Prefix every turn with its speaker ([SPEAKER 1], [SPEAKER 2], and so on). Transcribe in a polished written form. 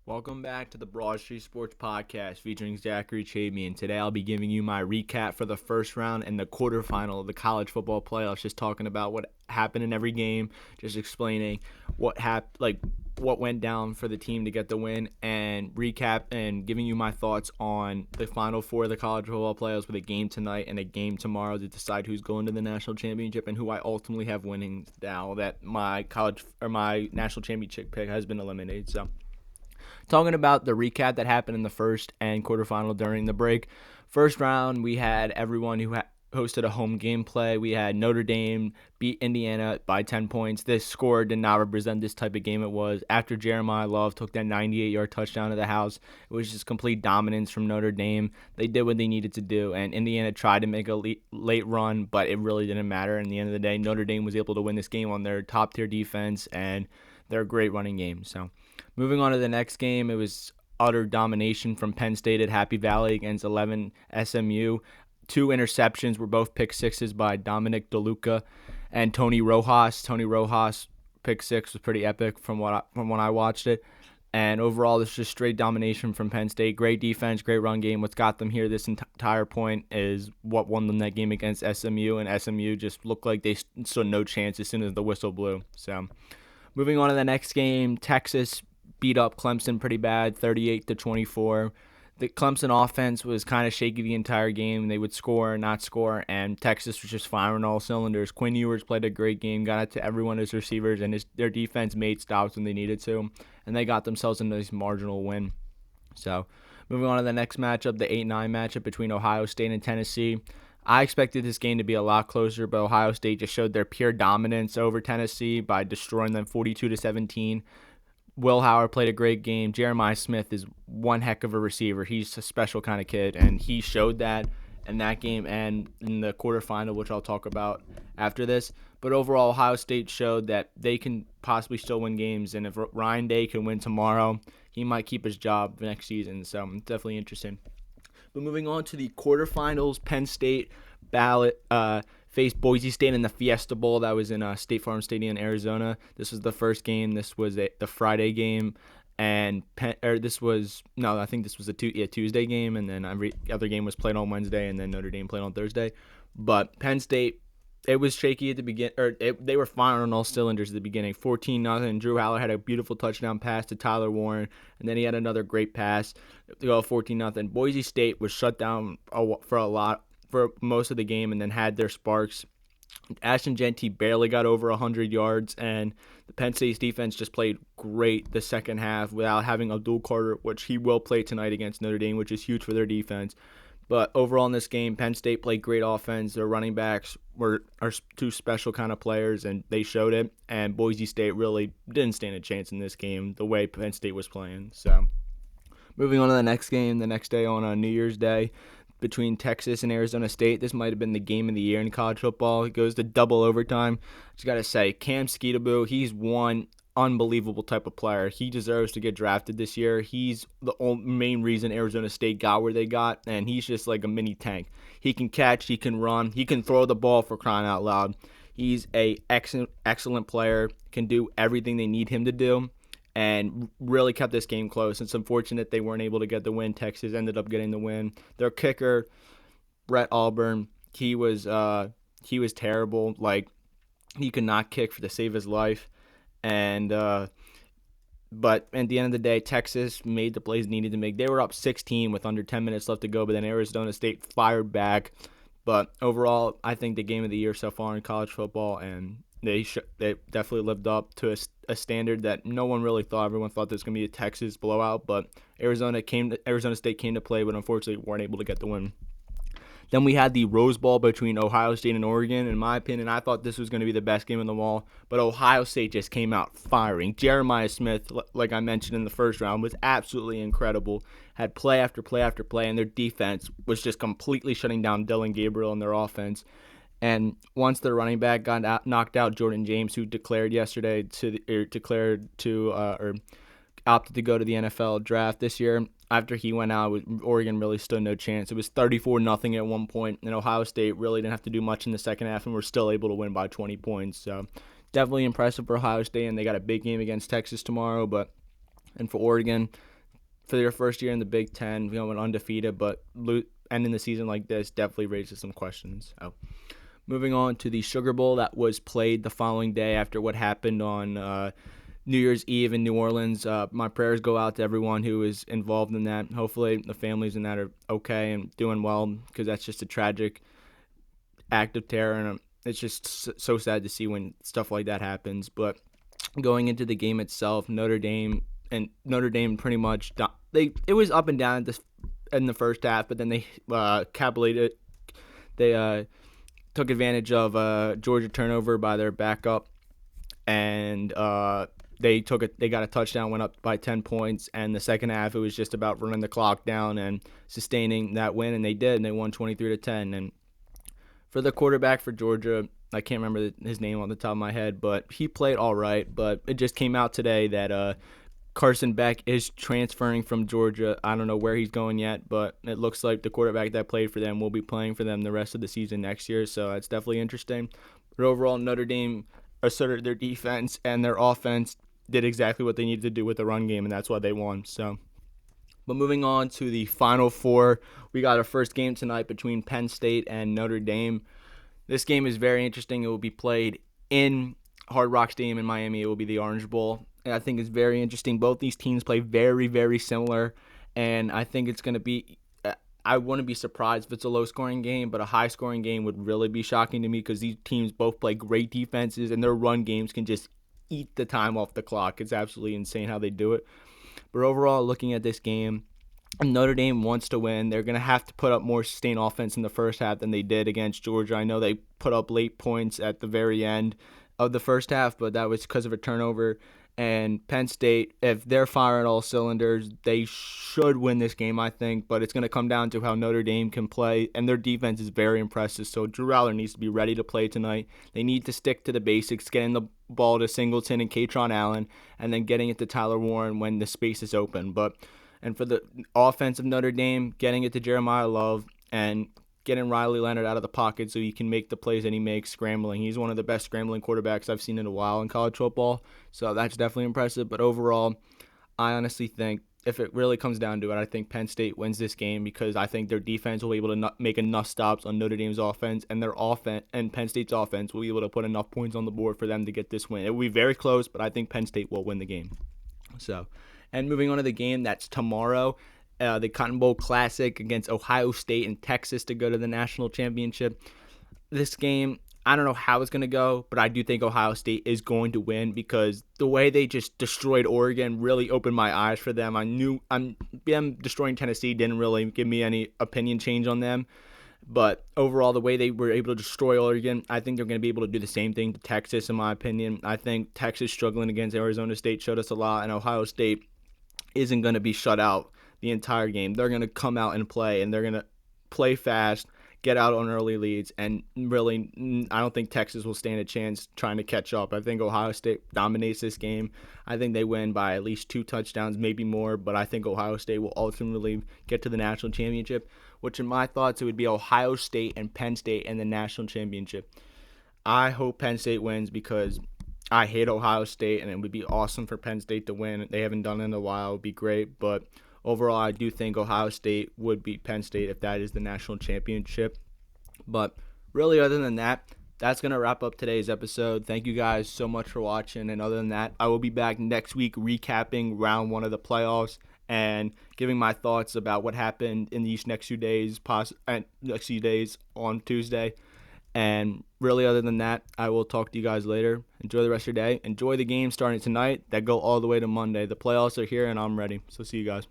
[SPEAKER 1] Welcome back to the Broad Street Sports Podcast featuring Zachary Chapey, and today I'll be giving you my recap for the first round and the quarterfinal of the college football playoffs. Just talking about what happened in every game, just explaining what what went down for the team to get the win, and recap and giving you my thoughts on the final four of the college football playoffs with a game tonight and a game tomorrow to decide who's going to the national championship and who I ultimately have winning now that my national championship pick has been eliminated. So, talking about the recap that happened in the first and quarterfinal during the break. First round, we had everyone who hosted a home game play. We had Notre Dame beat Indiana by 10 points. This score did not represent this type of game it was. After Jeremiah Love took that 98-yard touchdown to the house, it was just complete dominance from Notre Dame. They did what they needed to do, and Indiana tried to make a late run, but it really didn't matter. In the end of the day, Notre Dame was able to win this game on their top-tier defense and their great running game. So, moving on to the next game, it was utter domination from Penn State at Happy Valley against 11 SMU. Two interceptions were both pick sixes by Dominic DeLuca and Tony Rojas. Tony Rojas' pick six was pretty epic from when I watched it. And overall, this is just straight domination from Penn State. Great defense, great run game. What's got them here this entire point is what won them that game against SMU, and SMU just looked like they stood no chance as soon as the whistle blew. So, moving on to the next game, Texas beat up Clemson pretty bad, 38-24. The Clemson offense was kind of shaky the entire game. They would score, not score, and Texas was just firing all cylinders. Quinn Ewers played a great game, got it to everyone as receivers, and their defense made stops when they needed to, and they got themselves a nice marginal win. So, moving on to the next matchup, the 8-9 matchup between Ohio State and Tennessee. I expected this game to be a lot closer, but Ohio State just showed their pure dominance over Tennessee by destroying them 42-17. Will Howard played a great game. Jeremiah Smith is one heck of a receiver. He's a special kind of kid, and he showed that in that game and in the quarterfinal, which I'll talk about after this. But overall, Ohio State showed that they can possibly still win games, and if Ryan Day can win tomorrow, he might keep his job next season. So I'm definitely interested. But moving on to the quarterfinals, Penn State faced Boise State in the Fiesta Bowl that was in State Farm Stadium in Arizona. This was the first game. This was the Friday game, and I think this was a Tuesday game, and then every other game was played on Wednesday, and then Notre Dame played on Thursday. But Penn State, it was shaky at the beginning, they were firing on all cylinders at the beginning. 14-0. Drew Haller had a beautiful touchdown pass to Tyler Warren, and then he had another great pass to go 14-0. Boise State was shut down for most of the game, and then had their sparks. Ashton Jeanty barely got over 100 yards, and the Penn State's defense just played great the second half without having Abdul Carter, which he will play tonight against Notre Dame, which is huge for their defense. But overall in this game, Penn State played great offense. Their running backs are two special kind of players, and they showed it. And Boise State really didn't stand a chance in this game the way Penn State was playing. So, moving on to the next game, the next day on New Year's Day, between Texas and Arizona State. This might have been the game of the year in college football. It goes to double overtime. Just got to say, Cam Skeetaboo, he's one unbelievable type of player. He deserves to get drafted this year. He's the main reason Arizona State got where they got, and he's just like a mini tank. He can catch, he can run, he can throw the ball, for crying out loud. He's a excellent player, can do everything they need him to do, and really kept this game close. It's unfortunate they weren't able to get the win. Texas ended up getting the win. Their kicker, Brett Auburn, he was terrible. Like, he could not kick for the save his life. And but at the end of the day, Texas made the plays needed to make. They were up 16 with under 10 minutes left to go, but then Arizona State fired back. But overall, I think the game of the year so far in college football, and they definitely lived up to a standard that no one really thought. Everyone thought this was going to be a Texas blowout, but Arizona State came to play, but unfortunately weren't able to get the win. Then we had the Rose Bowl between Ohio State and Oregon. In my opinion, I thought this was going to be the best game of them all, but Ohio State just came out firing. Jeremiah Smith, like I mentioned in the first round, was absolutely incredible. Had play after play after play, and their defense was just completely shutting down Dylan Gabriel and their offense. And once their running back got knocked out, Jordan James, who declared yesterday opted to go to the NFL draft this year. After he went out, Oregon really stood no chance. It was 34-0 at one point, and Ohio State really didn't have to do much in the second half, and were still able to win by 20 points. So definitely impressive for Ohio State, and they got a big game against Texas tomorrow. And for Oregon, for their first year in the Big Ten, going undefeated, but ending the season like this definitely raises some questions. So, moving on to the Sugar Bowl that was played the following day after what happened on New Year's Eve in New Orleans. My prayers go out to everyone who is involved in that. Hopefully the families in that are okay and doing well, because that's just a tragic act of terror, and it's just so sad to see when stuff like that happens. But going into the game itself, Notre Dame pretty much it was up and down in the first half, but then they capitulated. They took advantage of a Georgia turnover by their backup, and they got a touchdown, went up by 10 points, and the second half it was just about running the clock down and sustaining that win, and they did, and they won 23-10. And for the quarterback for Georgia, I can't remember his name on the top of my head, but he played all right. But it just came out today that Carson Beck is transferring from Georgia. I don't know where he's going yet, but it looks like the quarterback that played for them will be playing for them the rest of the season next year, so that's definitely interesting. But overall, Notre Dame asserted their defense, and their offense did exactly what they needed to do with the run game, and that's why they won. So, but moving on to the Final Four, we got our first game tonight between Penn State and Notre Dame. This game is very interesting. It will be played in Hard Rock Stadium in Miami. It will be the Orange Bowl, and I think it's very interesting. Both these teams play very, very similar, and I think it's going to be I wouldn't be surprised if it's a low-scoring game, but a high-scoring game would really be shocking to me, because these teams both play great defenses, and their run games can just eat the time off the clock. It's absolutely insane how they do it. But overall, looking at this game, Notre Dame wants to win. They're going to have to put up more sustained offense in the first half than they did against Georgia. I know they put up late points at the very end of the first half, but that was because of a turnover. And Penn State, if they're firing all cylinders, they should win this game, I think. But it's going to come down to how Notre Dame can play, and their defense is very impressive. So Drew Aller needs to be ready to play tonight. They need to stick to the basics, getting the ball to Singleton and Katron Allen, and then getting it to Tyler Warren when the space is open. And for the offense of Notre Dame, getting it to Jeremiah Love and getting Riley Leonard out of the pocket so he can make the plays that he makes scrambling. He's one of the best scrambling quarterbacks I've seen in a while in college football, so that's definitely impressive. But overall, I honestly think if it really comes down to it, I think Penn State wins this game, because I think their defense will be able to make enough stops on Notre Dame's offense, and their offense and Penn State's offense will be able to put enough points on the board for them to get this win. It will be very close, but I think Penn State will win the game. So, and moving on to the game that's tomorrow, the Cotton Bowl Classic against Ohio State and Texas to go to the national championship. This game, I don't know how it's going to go, but I do think Ohio State is going to win, because the way they just destroyed Oregon really opened my eyes for them. Them destroying Tennessee didn't really give me any opinion change on them. But overall, the way they were able to destroy Oregon, I think they're going to be able to do the same thing to Texas, in my opinion. I think Texas struggling against Arizona State showed us a lot, and Ohio State isn't going to be shut out the entire game. They're going to come out and play, and they're going to play fast, get out on early leads, and really, I don't think Texas will stand a chance trying to catch up. I think Ohio State dominates this game. I think they win by at least 2 touchdowns, maybe more, but I think Ohio State will ultimately get to the national championship, which in my thoughts, it would be Ohio State and Penn State in the national championship. I hope Penn State wins, because I hate Ohio State, and it would be awesome for Penn State to win. They haven't done it in a while. It would be great, but overall, I do think Ohio State would beat Penn State if that is the national championship. But really, other than that, that's going to wrap up today's episode. Thank you guys so much for watching. And other than that, I will be back next week recapping round 1 of the playoffs and giving my thoughts about what happened in these next few days on Tuesday. And really, other than that, I will talk to you guys later. Enjoy the rest of your day. Enjoy the game starting tonight that go all the way to Monday. The playoffs are here, and I'm ready. So see you guys.